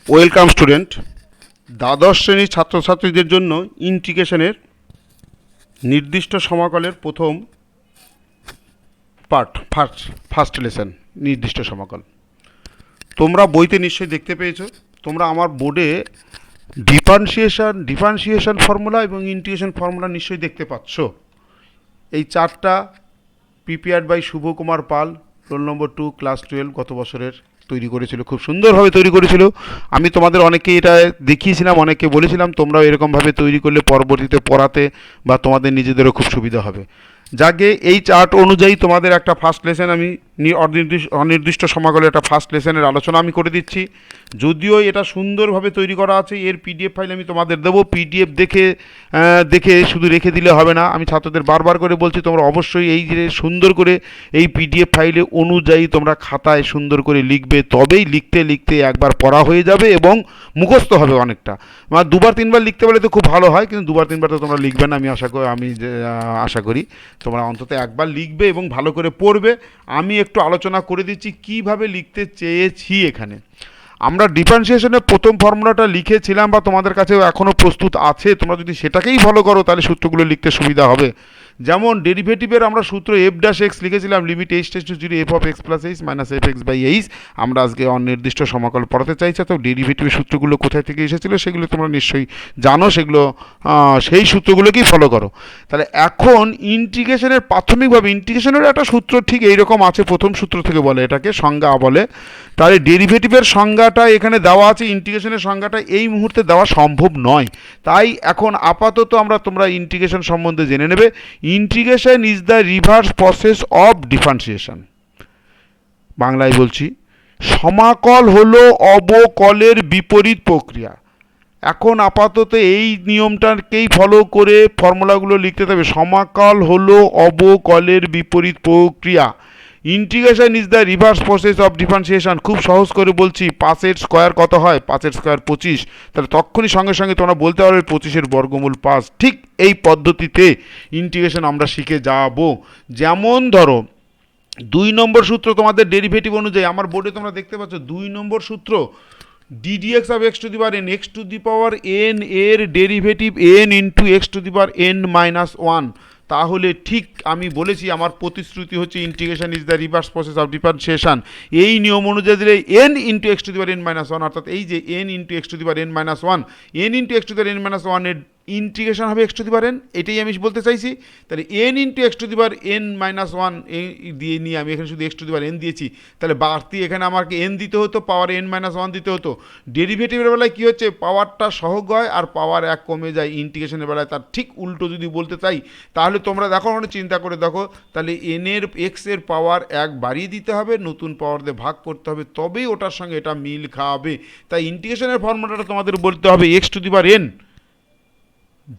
Welcome student. দ্বাদশ শ্রেণীর ছাত্রছাত্রীদের জন্য ইন্টিগ্রেশনের নির্দিষ্ট সমাকলের প্রথম পার্ট ফার্স্ট লেসন নির্দিষ্ট সমাকল। তোমরা বইতে নিশ্চয়ই দেখতে পেয়েছো। তোমরা আমার বোর্ডে ডিফারেন্সিয়েশন ফর্মুলা এবং ইন্টিগ্রেশন ফর্মুলা নিশ্চয়ই দেখতে পাচ্ছ। এই চারটা prepared by Shubho Kumar Pal, roll number 2, class 12, গত বছরের তৈরি করেছিল, খুব সুন্দরভাবে তৈরি করেছিল। আমি তোমাদের অনেকে এটা দেখিয়েছিলাম, অনেকে বলেছিলাম তোমরাও এরকমভাবে তৈরি করলে পরবর্তীতে পড়াতে বা তোমাদের নিজেদেরও খুব সুবিধা হবে। যাকে এই চার্ট অনুযায়ী তোমাদের একটা ফার্স্ট লেসন আমি অনির্দিষ্ট সমাকলে একটা ফার্স্ট লেসনের আলোচনা আমি করে দিচ্ছি। যদিও এটা সুন্দরভাবে তৈরি করা আছে, এর পিডিএফ ফাইল আমি তোমাদের দেবো। পিডিএফ দেখে শুধু রেখে দিলে হবে না। আমি ছাত্রদের বারবার করে বলছি তোমরা অবশ্যই এই যে সুন্দর করে এই পিডিএফ ফাইলে অনুযায়ী তোমরা খাতায় সুন্দর করে লিখবে, তবেই লিখতে লিখতে একবার পড়া হয়ে যাবে এবং মুখস্থ হবে অনেকটা। মানে দুবার তিনবার লিখতে পারলে তো খুব ভালো হয়, কিন্তু দুবার তিনবার তো তোমরা লিখবে না। আমি আশা করি তোমরা অন্তত একবার লিখবে এবং ভালো করে পড়বে। আমি একটু আলোচনা করে দিচ্ছি কিভাবে লিখতে চেয়েছি। এখানে আমরা ডিফারেন্সিয়েশনের প্রথম ফর্মুলাটা লিখেছিলাম বা তোমাদের কাছে এখনও প্রস্তুত আছে। তোমরা যদি সেটাকেই ফলো করো তাহলে সূত্রগুলো লিখতে সুবিধা হবে। যেমন ডেরিভেটিভের আমরা সূত্র এফ ড্যাশ এক্স লিখেছিলাম, limit h tends to zero f of x plus h minus f x by h. আমরা আজকে অনির্দিষ্ট সমাকল পড়াতে চাইছি, তো ডেরিভেটিভের সূত্রগুলো কোথায় থেকে এসেছিলো সেগুলো তোমরা নিশ্চয়ই জানো। সেগুলো সেই সূত্রগুলোকেই ফলো করো। তাহলে এখন ইন্টিগ্রেশনের প্রাথমিকভাবে ইন্টিগ্রেশনের একটা সূত্র ঠিক এইরকম আছে, প্রথম সূত্র থেকে বলে, এটাকে সংজ্ঞা বলে। তাহলে ডেরিভেটিভের সংজ্ঞাটা এখানে দেওয়া আছে, ইন্টিগ্রেশনের সংজ্ঞাটা এই মুহূর্তে দেওয়া সম্ভব নয়। তাই এখন আপাতত তোমরা ইন্টিগ্রেশন সম্বন্ধে জেনে নেবে। Integration is the reverse process of differentiation. বাংলায় বলছি, সমাকল হলো অবকলের বিপরীত প্রক্রিয়া। এখন আপাতত এই নিয়মটাকেই ফলো করে ফর্মুলাগুলো লিখতে হবে। সমাকল হলো অবকলের বিপরীত প্রক্রিয়া। Integration is the reverse process of differentiation. খুব সহজ করে বলছি, 5 স্কোয়ার কত হয়? 5 স্কোয়ার 25। তাহলে তখনই সঙ্গে সঙ্গে তোমরা বলতে পারবে 25 বর্গমূল 5। ঠিক এই পদ্ধতিতে ইন্টিগ্রেশন আমরা শিখে যাব। যেমন ধরো 2 নম্বর সূত্র তোমাদের ডেরিভেটিভ অনুযায়ী আমার বোর্ডে তোমরা দেখতে পাচ্ছ 2 নম্বর সূত্র, ddx of x to the power n, x to the power n এর derivative n into x to the power n minus 1। তাহলে ঠিক আমি বলেছি আমার প্রতিশ্রুতি হচ্ছে integration is the reverse process of differentiation. এই নিয়ম অনুযায়ী দিলে n into x to the power n minus 1, অর্থাৎ এই যে n into x to the power n minus 1, n into x to the power n minus 1 এর integration হবে x to the power n। এটাই আমি বলতে চাইছি। তাহলে n into x to the power n minus 1 দিয়ে নিয়ে আমি এখানে শুধু x to the power n দিয়েছি। তাহলে বাড়তি এখানে আমাকে n দিতে হতো, পাওয়ার n মাইনাস 1 দিতে হতো। ডেরিভেটিভের বেলায় কী হচ্ছে, পাওয়ারটা সহগ হয় আর পাওয়ার 1 কমে যায়। ইন্টিগ্রেশনের বেলায় তার ঠিক উল্টো যদি বলতে চাই, তাহলে তোমরা দেখো, মানে চিন্তা করে দেখো, তাহলে n এর এক্স এর পাওয়ার 1 বাড়িয়ে দিতে হবে, নতুন পাওয়ার দিয়ে ভাগ করতে হবে, তবেই ওটার সঙ্গে এটা মিল খাবে। তাই ইন্টিগ্রেশনের ফর্মুলাটা তোমাদের বলতে হবে x to the power n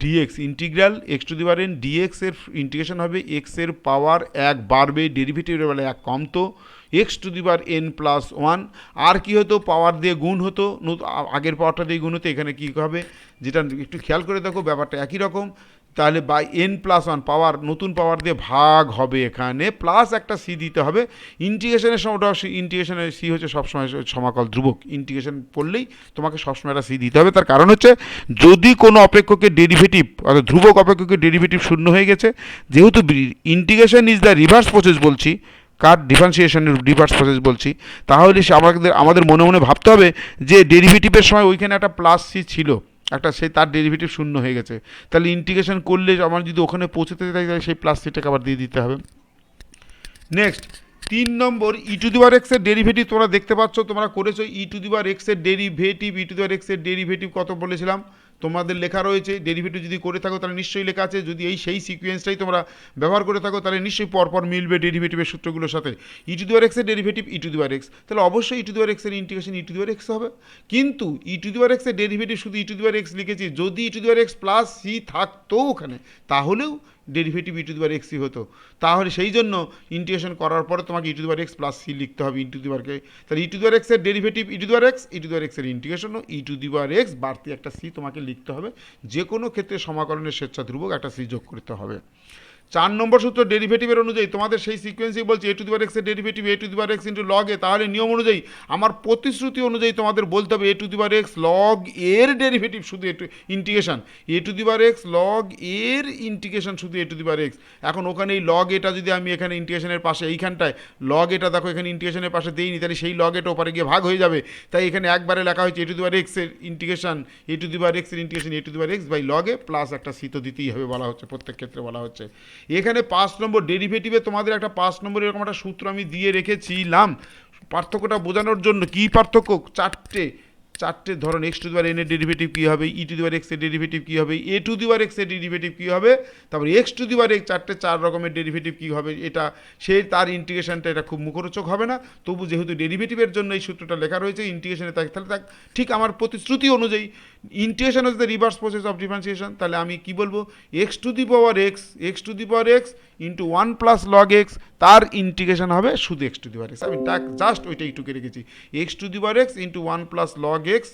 dx, integral x to the power n dx এর ইন্টিগ্রেশন হবে এক্স এর পাওয়ার 1 বাড়বে, ডেরিভেটিভের বেলায় 1 কমতো, x to the power n plus 1। আর কি হতো, পাওয়ার দিয়ে গুণ হতো, আগের পাওয়ারটা দিয়ে গুণ হতো। এখানে কী হবে, যেটা একটু খেয়াল করে দেখো, ব্যাপারটা একই রকম। তাহলে বাই n প্লাস 1 পাওয়ার, নতুন পাওয়ার দিয়ে ভাগ হবে, এখানে প্লাস একটা সি দিতে হবে। ইন্টিগ্রেশনের সময়টা, ইন্টিগ্রেশনের সি হচ্ছে সবসময় সমাকল ধ্রুবক। ইন্টিগ্রেশন করলেই তোমাকে সবসময় একটা সি দিতে হবে। তার কারণ হচ্ছে যদি কোনো অপেক্ষকের ডেরিভেটিভ, অর্থাৎ ধ্রুবক অপেক্ষকের ডেরিভেটিভ শূন্য হয়ে গেছে, যেহেতু integration is the reverse process বলছি, কার ডিফারেন্সিয়েশনের রিভার্স প্রসেস বলছি, তাহলে আমাদের মনে মনে ভাবতে হবে যে ডেরিভেটিভের সময় ওইখানে একটা প্লাস সি ছিল, একটা সেই তার ডেরিভেটিভ শূন্য হয়ে গেছে। তাহলে ইন্টিগ্রেশন করলে আমার যদি ওখানে পৌঁছতে চাই, তাহলে সেই প্লাস সিটাকে আবার দিয়ে দিতে হবে। Next 3 number, E to the power x এর ডেরিভেটিভ তোমরা দেখতে পাচ্ছ, তোমরা করেছো। ই টু দি পাওয়ার এক্স এর derivative, e to the power x এর ডেরিভেটিভ কত বলেছিলাম তোমাদের লেখা রয়েছে। ডেরিভেটিভ যদি করে থাকো তাহলে নিশ্চয়ই লেখা আছে। যদি সেই সিকোয়েন্সটাই তোমরা ব্যবহার করে থাকো তাহলে নিশ্চয়ই পরপর মিলবে ডেরিভেটিভের সূত্রগুলোর সাথে। E to the power x এর derivative e to the power x, তাহলে অবশ্যই e to the power x এর integration e to the power x হবে। কিন্তু e to the power x এর ডেরিভেটিভ শুধু e to the power x লিখেছি, যদি e to the power x plus c থাকতো ওখানে, তাহলেও ডেরিভেটিভ ই টু দি পাওয়ার এক্সই হতো। তাহলে সেই জন্য ইন্টিগ্রেশন করার পরে তোমাকে e to the power x plus c লিখতে হবে ই টু দি পাওয়ারকে। তাহলে e to the power x এর derivative e to the power x, e to the power x এর ইন্টিগ্রেশনও ই টু দি পাওয়ার এক্স, বাড়তি একটা সি তোমাকে লিখতে হবে। যে কোনো ক্ষেত্রে সমাকলনের স্বেচ্ছা ধ্রুবক একটা সি যোগ করতে হবে। 4 নম্বর সূত্র ডেরিভেটিভের অনুযায়ী তোমাদের সেই সিকোয়েন্সই বলছে a to the power x এর derivative a to the power x into log a, তাহলে নিয়ম অনুযায়ী আমার প্রতিশ্রুতি অনুযায়ী তোমাদের বলতে হবে a to the power x log এর ডেরিভেটিভ শুধু integration a to the power x log এর ইন্টিগ্রেশন শুধু a to the power x. এখন ওখানে এই লগ এটা যদি আমি এখানে ইন্টিগ্রেশনের পাশে এইখানটায় লগ এটা দেখো এখানে ইন্টিগ্রেশনের পাশে দিইনি, তাহলে সেই লগ এটা ওপারে গিয়ে ভাগ হয়ে যাবে। তাই এখানে একবারে লেখা হয়েছে a to the power x এর integration a to the power x এর integration a to the power x by log a plus একটা সি তো দিতেই হবে বলা হচ্ছে, প্রত্যেক ক্ষেত্রে বলা হচ্ছে। এখানে 5 নম্বর ডেরিভেটিভে তোমাদের একটা 5 নম্বর এরকম একটা সূত্র আমি দিয়ে রেখেছিলাম পার্থক্যটা বোঝানোর জন্য। কি পার্থক্য? চারটে ধরুন x to the power N এর ডেরিভেটিভ কী হবে, e to the power x এর ডেরিভেটিভ কী হবে, a to the power x এর ডেরিভেটিভ কী হবে, তারপর x to the power x 4 রকমের ডেরিভেটিভ কী হবে, এটা সে তার ইন্টিগ্রেশনটা এটা খুব মুখরোচক হবে না, তবু যেহেতু ডেরিভেটিভের জন্য এই সূত্রটা লেখা রয়েছে ইন্টিগ্রেশনে, তাহলে ঠিক আমার প্রতিশ্রুতি অনুযায়ী ইন্টিগ্রেশন হচ্ছে the reverse process of differentiation. তাহলে আমি কি বলবো, x to the power x into 1 plus log x, তার ইন্টিগ্রেশন হবে শুধু x to the power x. আমি জাস্ট ওইটা একটুকে রেখেছি, x to the power x into 1 plus log x,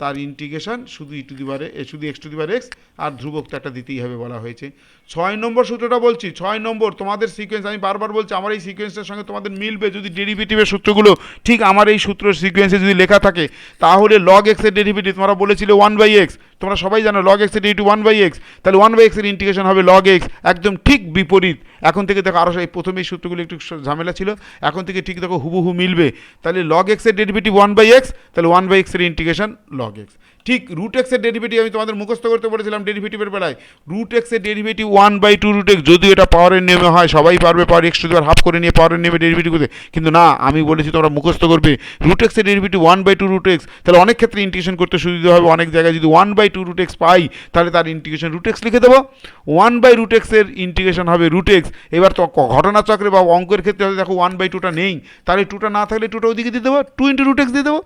তার ইন্টিগ্রেশন শুধু ই টু দি পাওয়ার শুধু x to the power x, আর ধ্রুবক তো একটা দিতেই হবে বলা হয়েছে। 6 নম্বর সূত্রটা বলছি, 6 নম্বর তোমাদের সিকোয়েন্স, আমি বারবার বলছি আমার এই সিকোয়েন্সটার সঙ্গে তোমাদের মিলবে যদি ডেরিভেটিভের সূত্রগুলো ঠিক আমার এই সূত্রের সিকোয়েন্সে যদি লেখা থাকে, তাহলে লগ এক্স এর ডেরিভেটিভ তোমরা বলেছিলে 1/x, তোমরা সবাই জানো লগ এক্স এর ডেরিভেটিভ 1/x, তাহলে 1/x এর ইন্টিগ্রেশন হবে লগ এক্স, একদম ঠিক বিপরীত। এখন থেকে দেখো, আরও প্রথমে এই সূত্রগুলো একটু ঝামেলা ছিল, এখন থেকে ঠিক দেখো হুবহু মিলবে। তাহলে লগ এক্স এর ডেরিভেটিভ 1/x, তাহলে 1/x এর ইন্টিগ্রেশন লগ এক্স। ঠিক রুট এক্সের ডেরিভেটিভ আমি তোমাদের মুখস্থ করতে বলেছিলাম ডেরিভেটিভের বেলায়, রুট এক্সের ডেরিভেটিভ 1/2 রুট এক্স, যদিও এটা পাওয়ারের নিয়মে হয়, সবাই পারবে power x to the power half করে নিয়ে পাওয়ারের নিয়মে ডেরিভেটিভ করতে, কিন্তু না, আমি বলেছি তোমরা মুখস্থ করবে রুট এক্সের ডেরিভেটিভ 1/2 রুট এক্স, তাহলে অনেক ক্ষেত্রে ইন্টিগ্রেশন করতে সুবিধা হবে। অনেক জায়গায় যদি 1/2 রুট এক্স পাই, তাহলে তার ইন্টিগ্রেশন রুট এক্স লিখে দেবো, 1/রুট এক্সের ইন্টিগ্রেশন হবে রুট এক্স। এবার তো ঘটনাচক্রে বা অঙ্কের ক্ষেত্রে হয়তো দেখো 1/2টা নেই, তাহলে 2টা না থাকলে 2টা ওদিকে দিয়ে দেবো, 2 ইন্টু রুট এক্স দিয়ে দেবো,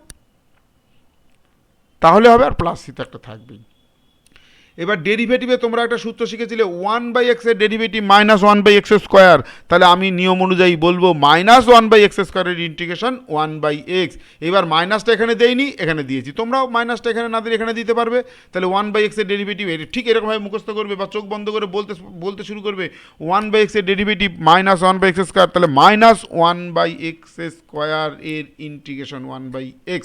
তাহলে হবে, আর প্লাস সি তো একটা থাকবেই। এবার ডেরিভেটিভে তোমরা একটা সূত্র শিখেছিলে 1/x এর ডেরিভেটিভ মাইনাস 1/x স্কোয়ার, তাহলে আমি নিয়ম অনুযায়ী বলবো মাইনাস 1/x স্কোয়ারের ইন্টিগ্রেশন 1/x। এবার মাইনাসটা এখানে দেইনি, এখানে দিয়েছি, তোমরাও মাইনাসটা এখানে না দিলে এখানে দিতে পারবে। তাহলে 1/x এর ডেরিভেটিভ ঠিক এরকমভাবে মুখস্থ করবে বা চোখ বন্ধ করে বলতে শুরু করবে 1/x এর ডেরিভেটিভ মাইনাস 1/x স্কোয়ার, তাহলে মাইনাস 1/x স্কোয়ার এর ইন্টিগ্রেশন 1/x।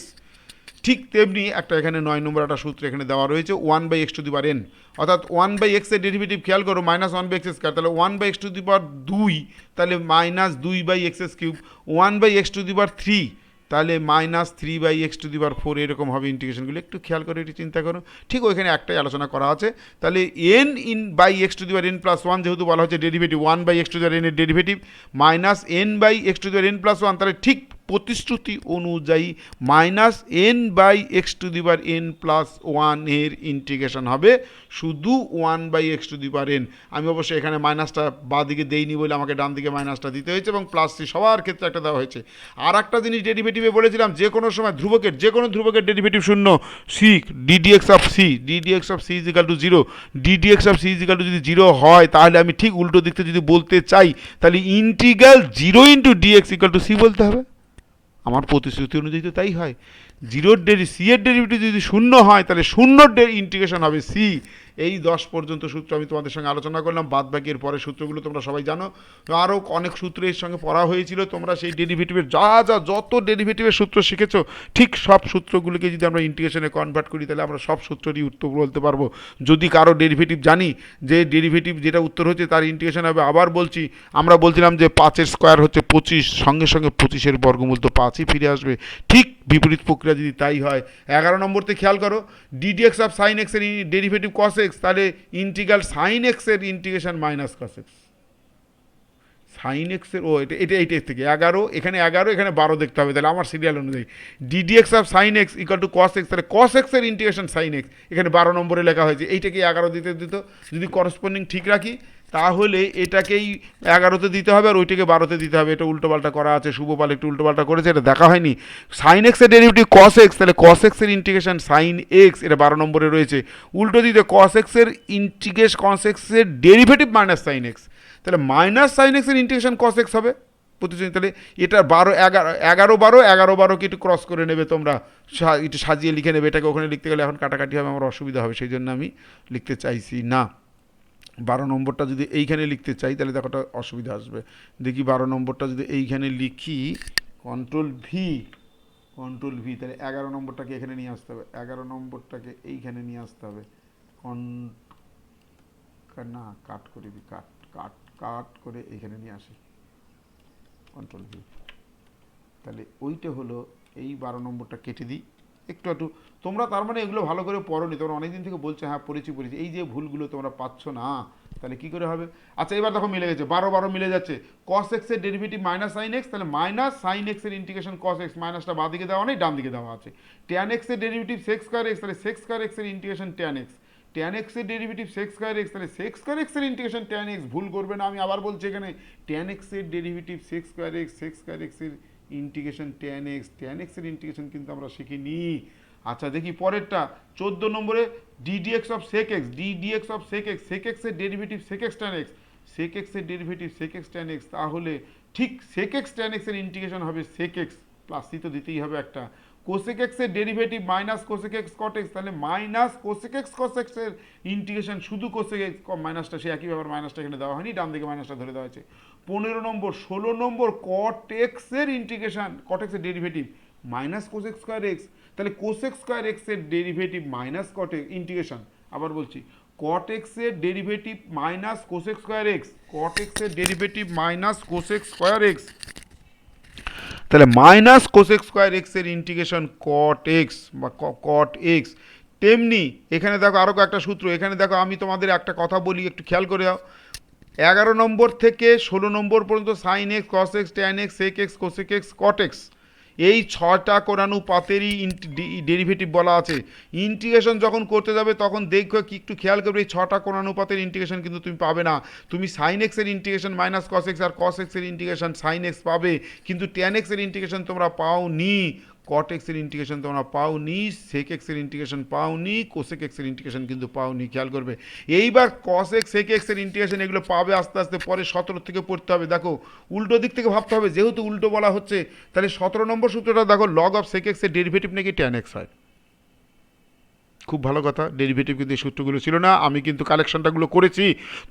ঠিক তেমনি একটা এখানে 9 নম্বর একটা সূত্র এখানে দেওয়া রয়েছে 1/x to the power n, অর্থাৎ 1/x এর ডেরিভেটিভ খেয়াল করো মাইনাস 1/x স্কোয়ার, তাহলে 1/x টু দি পাওয়ার 2, তাহলে minus 2/x cube, 1/x to the power 3, তাহলে মাইনাস 3/x টু দি পাওয়ার 4, এরকম হবে ইন্টিগ্রেশনগুলো। একটু খেয়াল করে একটু চিন্তা করো, ঠিক ওইখানে একটাই আলোচনা করা আছে। তাহলে n in by x to the power n plus 1, যেহেতু বলা হচ্ছে derivative 1/x to the power n এর derivative minus n/x to the power n plus 1, তাহলে ঠিক প্রতিশ্রুতি অনুযায়ী minus n/x to the power n plus 1 এর ইন্টিগ্রেশন হবে শুধু 1/x to the power n। আমি অবশ্যই এখানে মাইনাসটা বাঁ দিকে দেইনি বলে আমাকে ডান দিকে মাইনাসটা দিতে হয়েছে, এবং প্লাস সি সবার ক্ষেত্রে একটা দেওয়া হয়েছে। আর একটা জিনিস ডেরিভেটিভে বলেছিলাম, যে কোনো সময় যে কোনো ধ্রুবকের ডেরিভেটিভ শূন্য, C ddx of C is equal to 0, ddx of C is equal to যদি 0 হয়, তাহলে আমি ঠিক উল্টো দিক থেকে যদি বলতে চাই, তাহলে integral 0 into dx equal to C বলতে হবে। আমার প্রতিশ্রুতি অনুযায়ী তো তাই হয়, সি এর ডেরিভেটিভ যদি শূন্য হয়, তাহলে শূন্যর ইন্টিগ্রেশন হবে সি। এই 10 পর্যন্ত সূত্র আমি তোমাদের সঙ্গে আলোচনা করলাম, বাদ বাকির পরে সূত্রগুলো তোমরা সবাই জানো, আরও অনেক সূত্র এর সঙ্গে পড়া হয়েছিল, তোমরা সেই ডেরিভেটিভের যত ডেরিভেটিভের সূত্র শিখেছো, ঠিক সব সূত্রগুলোকে যদি আমরা ইন্টিগ্রেশনে কনভার্ট করি, তাহলে আমরা সব সূত্ররই উত্তর বলতে পারবো। যদি কারো ডেরিভেটিভ জানি যে ডেরিভেটিভ যেটা উত্তর হচ্ছে তার ইন্টিগ্রেশন হবে, আবার বলছি, আমরা বলছিলাম যে 5 স্কোয়ার হচ্ছে 25, সঙ্গে সঙ্গে 25 বর্গমূল তো 5ই ফিরে আসবে, ঠিক বিপরীত প্রক্রিয়া যদি তাই হয়। 11 নম্বরতে খেয়াল করো, ddx অফ সাইন এক্স এর ডেরিভেটিভ কস এক্স, তাহলে ইন্টিগ্রাল সাইন এক্স এর integration minus cos x, sine এক্সের এইটা থেকে 11, এখানে 11, এখানে 12 দেখতে হবে, তাহলে আমার সিরিয়াল অনুযায়ী ddx of sine x equal to cos x, তাহলে কস এক্স এর ইন্টিগ্রেশন সাইন এক্স, এখানে 12 নম্বরে লেখা হয়েছে, এইটাকে 11 দিত, যদি করসপন্ডিং ঠিক রাখি, তাহলে এটাকেই 11তে দিতে হবে আর ওইটাকে 12তে দিতে হবে। এটা উল্টোপাল্টা করা আছে, শুভপাল একটু উল্টোপাল্টা করেছে, এটা দেখা হয়নি। সাইন এক্সের ডেরিভেটিভ কস এক্স, তাহলে কস এক্সের ইন্টিগ্রেশন সাইন এক্স, এটা 12 নম্বরে রয়েছে। উল্টো দিতে কস এক্সের ডেরিভেটিভ মাইনাস সাইন এক্স, তাহলে মাইনাস সাইন এক্সের ইন্টিগ্রেশন কস এক্স হবে প্রতিশ্রুতি। তাহলে এটা 11 কে একটু ক্রস করে নেবে তোমরা, একটু সাজিয়ে লিখে নেবে, এটাকে ওখানে লিখতে গেলে এখন কাটাকাটি হবে, আমার অসুবিধা হবে, সেই জন্য আমি লিখতে চাইছি না। নম্বরটা যদি এইখানে লিখতে চাই তাহলে দেখো একটা অসুবিধা আসবে। দেখি নম্বরটা যদি এইখানে লিখি কন্ট্রোল ভি তাহলে 11 নম্বরটাকে এখানে নিয়ে আসতে হবে, 11 নম্বরটাকে এইখানে নিয়ে আসতে হবে। কন না কাট করে দিই, কাট কাট কাট করে এইখানে নিয়ে আসি কন্ট্রোল ভি। তাহলে ওইটা হলো এই 12 নম্বরটা কেটে দিই। একটু তোমরা তার মানে এগুলো ভালো করে পড়োনি, তোমরা অনেকদিন থেকে বলছো হ্যাঁ পড়েছি, এই যে ভুলগুলো তোমরা পাচ্ছ না, তাহলে কি করে হবে? আচ্ছা এবার দেখো মিলে গেছে, 12 মিলে যাচ্ছে। কস এক্স এর ডেরিভেটিভ মাইনাস সাইন এক্স, তাহলে মাইনাস সাইন এক্স এর ইন্টিগ্রেশন কস এক্স, মাইনাসটা বাঁ দিকে দেওয়া নেই, ডান দিকে দেওয়া আছে। ট্যান এক্স এর ডেরিভেটিভ সেক্স স্কয়ার এক্স, তাহলে সেক্স স্কয়ার এক্স এর integration tan x. Tan x এর ডেরিভেটিভ সেক্স স্কয়ার এক্স, তাহলে সেক্স স্কয়ার এক্স এর ইন্টিগ্রেশন ট্যান এক্স। ভুল করবে না, আমি আবার বলছি এখানে ট্যান এক্স এর derivative sex square x, sec square x এর integration tan x, tan x এর ইন্টিগ্রেশন কিন্তু আমরা শিখিনি। আচ্ছা দেখি পরেরটা 14 নম্বরে d d x of sec x, d d x of sec x, sec x এর derivative sec x tan x, sec x এর derivative sec x tan x. তাহলে ঠিক সেক এক্স ট্যান এক্স এর ইন্টিগ্রেশন হবে সেক এক্স প্লাস সি, তো দিতেই হবে একটা। কোসেক এক্স এর derivative minus cosec x cot x, তাহলে minus cosec x cos x এর ইন্টিগ্রেশন শুধু কোসেক এক্স মাইনাসটা, সে একই ব্যাপার, মাইনাসটা এখানে দেওয়া হয়নি, ডান দিকে মাইনাসটা ধরে দেওয়া হয়েছে। 15 নম্বর 16 নম্বর কট এক্স এর ইন্টিগ্রেশন, কট এক্স এর derivative minus cosec square x, তাহলে কোসেক স্কয়ার এক্স এর ডেরিভেটিভ মাইনাস কট ইন্টিগ্রেশন, আবার বলছি কট এক্স এর derivative minus cosec square x, cot x এর derivative minus cosec square x, তাহলে minus cosec square x এর integration cot x বা cot x. তেমনি এখানে দেখো আরও একটা সূত্র, এখানে দেখো আমি তোমাদের একটা কথা বলি, একটু খেয়াল করে দাও। 11 নম্বর থেকে 16 নম্বর পর্যন্ত sine x cos x tan x sec x cosec x cot x, এই 6টা কোণানুপাতেরই ডেরিভেটিভ বলা আছে। ইন্টিগ্রেশন যখন করতে যাবে তখন দেখবে কি, একটু খেয়াল করবে এই 6টা কোণানুপাতের ইন্টিগ্রেশন কিন্তু তুমি পাবে না। তুমি সাইন এক্সের ইন্টিগ্রেশন মাইনাস কস এক্স আর কস এক্সের ইন্টিগ্রেশন সাইন এক্স পাবে, কিন্তু ট্যান এক্সের ইন্টিগ্রেশন তোমরা পাওনি, কট এক্সের ইন্টিগ্রেশন তোমরা পাওনি, সেক এক্সের ইন্টিগ্রেশন পাওনি, কোসেক এক্সের ইন্টিগ্রেশন কিন্তু পাওনি, খেয়াল করবে। এইবার কস এক্স সেক এক্সের ইন্টিগ্রেশন এগুলো পাবে আস্তে আস্তে, পরে 17 থেকে পড়তে হবে। দেখো উল্টো দিক থেকে ভাবতে হবে, যেহেতু উল্টো বলা হচ্ছে, তাহলে 17 নম্বর সূত্রটা দেখো, লগ অফ সেক এক্সের ডেরিভেটিভ নাকি ট্যান এক্স হয়। খুব ভালো কথা, ডেরিভেটিভ কিন্তু এই সূত্রগুলো ছিল না, আমি কিন্তু কালেকশনটাগুলো করেছি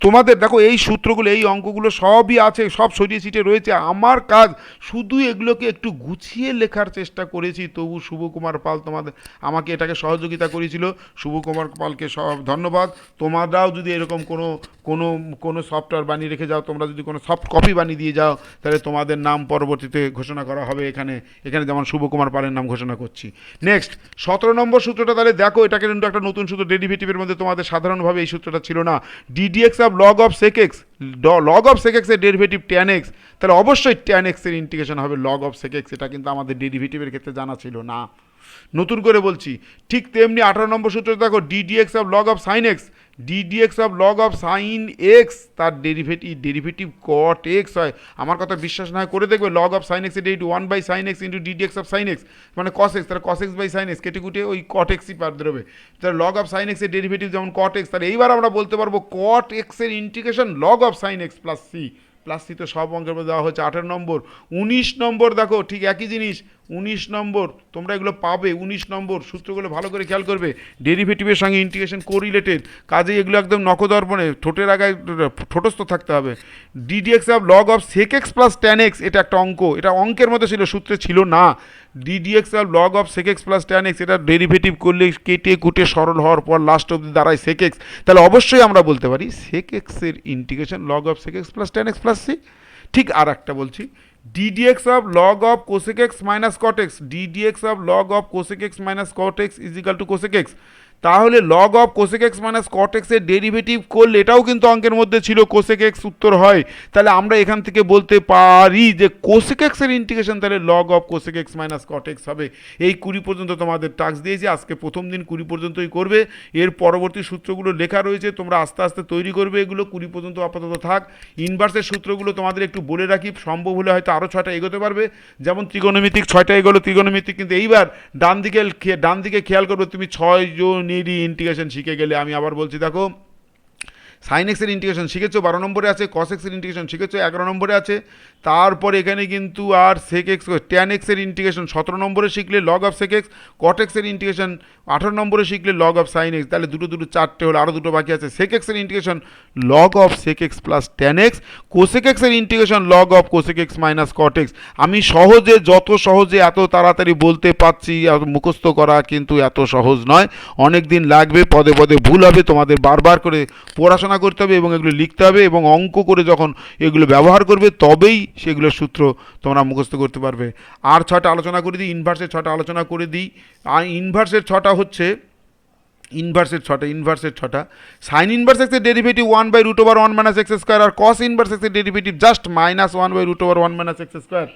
তোমাদের। দেখো এই সূত্রগুলো এই অঙ্কগুলো সবই আছে, সব সরিয়ে ছিটে রয়েছে। আমার কাজ শুধু এগুলোকে একটু গুছিয়ে লেখার চেষ্টা করেছি, তবু শুভকুমার পাল তোমাদের আমাকে এটাকে সহযোগিতা করেছিল, শুভকুমার পালকে সব ধন্যবাদ। তোমরাও যদি এরকম কোনো কোনো কোনো সফটওয়্যার বানিয়ে রেখে যাও, তোমরা যদি কোনো সফট কপি বানিয়ে দিয়ে যাও, তাহলে তোমাদের নাম পরবর্তীতে ঘোষণা করা হবে এখানে, এখানে যেমন শুভকুমার পালের নাম ঘোষণা করছি। নেক্সট 17 নম্বর সূত্রটা, তাহলে দেখো এটাকে কিন্তু একটা নতুন সূত্র, ডেরিভেটিভের মধ্যে তোমাদের সাধারণভাবে এই সূত্রটা ছিল না। D d x of log of sec x, log of sec এক্সের ডেরিভেটিভ ট্যান এক্স, তাহলে অবশ্যই ট্যান এক্সের ইন্টিগ্রেশন হবে লগ অফ সেক এক্স, এটা কিন্তু আমাদের ডেরিভেটিভের ক্ষেত্রে জানা ছিল না, নতুন করে বলছি। ঠিক তেমনি 18 নম্বর সূত্র দেখো, d d x of log of sine x, d d x of log of sine x, তার ডেরিভেটিভ কট এক্স হয়। আমার কথা বিশ্বাস না হয় করে দেখবে, লগ অফ সাইন এক্স এর derivative 1 by sine x into d d x of sine x, মানে কস এক্স, তাহলে cos x by sine x কেটে কুটে ওই কট এক্সই পার দেবে, তাহলে লগ অফ সাইন এক্স এর ডেরিভেটিভ যেমন কট এক্স, তাহলে এইবার আমরা বলতে পারবো কট এক্স এর integration log of sine x plus C, plus C তো সব অঙ্কের মধ্যে দেওয়া হচ্ছে। 18 নম্বর 19 নম্বর দেখো ঠিক একই জিনিস, 19 নম্বর তোমরা এগুলো পাবে। 19 নম্বর সূত্রগুলো ভালো করে খেয়াল করবে, ডেরিভেটিভের সঙ্গে ইন্টিগ্রেশন কোরিলেটেড, কাজে এগুলো একদম নখদর্পণে ঠোঁটের আগায় ঠোঁটস্থ থাকতে হবে। D d x of log of sec x plus tan x, এটা একটা অঙ্ক, এটা অঙ্কের মধ্যে ছিল, সূত্রে ছিল না। D d x of log of sec x plus tan x, এটা ডেরিভেটিভ করলে কেটে কুটে সরল হওয়ার পর লাস্ট অব্দি দাঁড়ায় সেক এক্স, তাহলে অবশ্যই আমরা বলতে পারি সেক এক্সের integration log of sec x plus tan x plus c. ঠিক আর একটা বলছি, d d x of log of cosec x minus cot x, d d x of log of cosec x minus cot x is equal to cosec x, তাহলে log of cosec x minus cot এক্সের derivative করলে এটাও কিন্তু অঙ্কের মধ্যে ছিল, কোসেক এক্স উত্তর হয়। তাহলে আমরা এখান থেকে বলতে পারি যে কোসেক এক্সের ইন্টিগ্রেশন তাহলে log of cosec x minus cot x হবে। এই 20 পর্যন্ত তোমাদের টাস্ক দিয়েছি, আজকে প্রথম দিন 20 পর্যন্তই করবে, এর পরবর্তী সূত্রগুলো লেখা রয়েছে, তোমরা আস্তে আস্তে তৈরি করবে এগুলো, 20 পর্যন্ত আপাতত থাক। ইনভার্সের সূত্রগুলো তোমাদের একটু বলে রাখি, সম্ভব হলে হয়তো আরও 6টা এগোতে পারবে, যেমন ত্রিগোণমিতিক 6টা এগোলো ত্রিগোণমিতিক, কিন্তু এইবার ডান দিকে খেয়াল করবে, তুমি 6 জনেরই ইন্টিগ্রেশন শিখে গেলে। আমি আবার বলছি দেখো, সাইন এক্সের ইন্টিগ্রেশন শিখেছো 12 নম্বরে আছে, কস এক্সের ইন্টিগ্রেশন শিখেছো 11 নম্বরে আছে, তারপর এখানে কিন্তু আর সেক এক্স ট্যান এক্সের ইন্টিগ্রেশন 17 নম্বরে শিখলে, লগ অফ সেক এক্স, কট এক্সের ইন্টিগ্রেশন 18 নম্বরে শিখলে, লগ অফ সাইন এক্স, তাহলে দুটো চারটে হলো, আরও দুটো বাকি আছে। সেক এক্সের integration log of sec x plus tan x, cosec এক্সের integration log of cosec x minus cot x. আমি সহজে, যত সহজে এত তাড়াতাড়ি বলতে পারছি, মুখস্থ করা কিন্তু এত সহজ নয়, অনেক দিন লাগবে, পদে পদে ভুল হবে, তোমাদের বারবার করে পড়াশোনা করতে হবে এবং এগুলো লিখতে হবে, এবং অঙ্ক করে যখন এগুলো ব্যবহার করবে তবেই সেগুলোর সূত্র তোমরা মুখস্থ করতে পারবে। আর 6টা আলোচনা করে দিই, ইনভার্সের 6টা আলোচনা করে দিই। আর ইনভার্সের 6টা হচ্ছে, ইনভার্সের ছটা সাইন ইনভার্স এক্সের ডেরিভেটিভ 1/√1 মাইনাস এক্স স্কোয়ার, আর কস ইনভার্স এক্সের derivative just -1/√1 minus x square,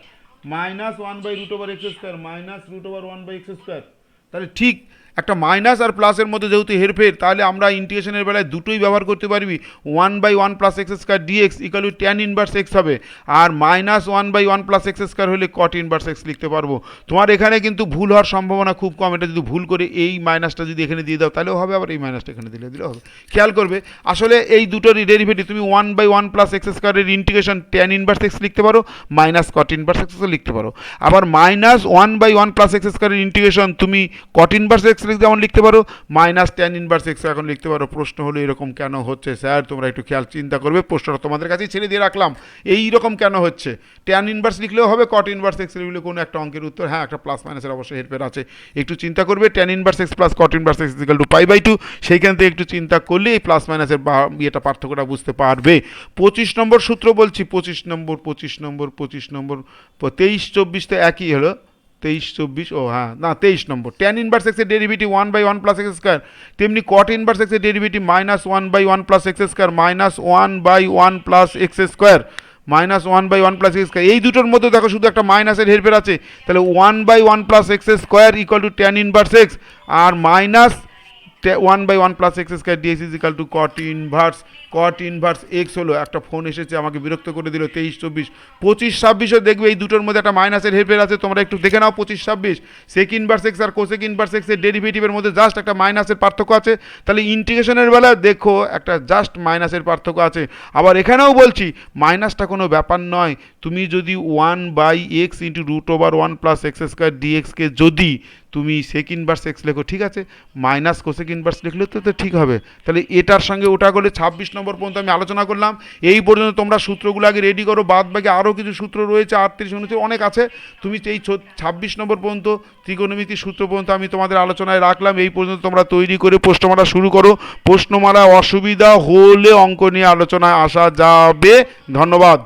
-1/√x square, -√1/x square. তাহলে ঠিক একটা মাইনাস আর প্লাসের মধ্যে যেহেতু হেরফের, তাহলে আমরা ইন্টিগ্রেশনের বেলায় দুটোই ব্যবহার করতে পারবি। 1/1 plus x square dx equal to tan inverse x হবে, আর -1/1 প্লাস এক্স স্কোয়ার হলে কট ইনভার্স এক্স লিখতে পারবো। তোমার এখানে কিন্তু ভুল হওয়ার সম্ভাবনা খুব কম, এটা যদি ভুল করে এই মাইনাসটা যদি এখানে দিয়ে দাও তাহলেও হবে, আবার এই মাইনাসটা এখানে দিলেও হবে। খেয়াল করবে আসলে এই দুটোরই ডেরিভেটিভ তুমি 1/1 প্লাস এক্স স্কোয়ারের ইন্টিগ্রেশন ট্যান ইনভার্স এক্স লিখতে পারো, মাইনাস কট ইনভার্স এক্সও লিখতে পারো। আবার -1/1 প্লাস এক্স স্কোয়ারের ইন্টিগ্রেশন তুমি কট ইনভার্স এক্স যেমন লিখতে পারো, মাইনাস ট্যান ইনভার্স এক্স এখন লিখতে পারো। প্রশ্ন হলো এরকম কেন হচ্ছে স্যার, তোমরা একটু খেয়াল চিন্তা করবে, প্রশ্নটা তোমাদের কাছেই ছেড়ে দিয়ে রাখলাম, এই রকম কেন হচ্ছে। ট্যান ইনভার্স লিখলেও হবে, কট ইনভার্স এক্স লিখলে কোনো একটা অঙ্কের উত্তর, হ্যাঁ একটা প্লাস মাইনাসের অবশ্যই হেরফের আছে, একটু চিন্তা করবে। Tan inverse x plus cot inverse x equal to π/2, সেইখান থেকে একটু চিন্তা করলে এই প্লাস মাইনাসের ইয়েটা পার্থক্যটা বুঝতে পারবে। 25 নম্বর সূত্র বলছি, 25 নম্বর 23-24 তো একই হলো, 23-24 ও হ্যাঁ না 23 নম্বর, ট্যান ইনভার্স এক্সের ডেরিভেটিভ 1/1 প্লাস এক্স স্কোয়ার, তেমনি কট ইনভার্স এক্সের derivative -1/1 plus x square, -1/1 plus x square, -1/1 plus x square. এই দুটোর মধ্যে দেখো শুধু একটা মাইনাসের হেরফের আছে, তাহলে 1/1 plus x square equal to tan inverse x, আর minus 1/1 plus x square dx is equal to cot inverse x হলো। একটা ফোন এসেছে আমাকে বিরক্ত করে দিল। 23-24, 25-26ও দেখবে এই দুটোর মধ্যে একটা মাইনাসের হেরফের আছে, তোমরা একটু দেখে নাও। 25-26 সেক ইনভার্স এক্স আর কোসেক ইনভার্স এক্সের ডেরিভেটিভের মধ্যে জাস্ট একটা মাইনাসের পার্থক্য আছে, তাহলে ইন্টিগ্রেশনের বেলায় দেখো একটা জাস্ট মাইনাসের পার্থক্য আছে। আবার এখানেও বলছি মাইনাসটা কোনো ব্যাপার নয়, তুমি যদি 1/x into √1 plus x square ডিএক্সকে যদি তুমি সেক ইনভার্স এক্স লেখো, ঠিক আছে, মাইনাস কোসেক ইনভার্স লিখলে তো ঠিক হবে। তাহলে এটার সঙ্গে ওটা করলে 26 নম্বর পর্যন্ত আমি আলোচনা করলাম। এই পর্যন্ত তোমরা সূত্রগুলো আগে রেডি করো, বাদ বাকি আরও কিছু সূত্র রয়েছে 38, 39 অনেক আছে, তুমি এই 26 নম্বর পর্যন্ত ত্রিকোণমিতির সূত্র পর্যন্ত আমি তোমাদের আলোচনায় রাখলাম। এই পর্যন্ত তোমরা তৈরি করে প্রশ্নমালা শুরু করো, প্রশ্নমালায় অসুবিধা হলে অঙ্ক নিয়ে আলোচনায় আসা যাবে। ধন্যবাদ।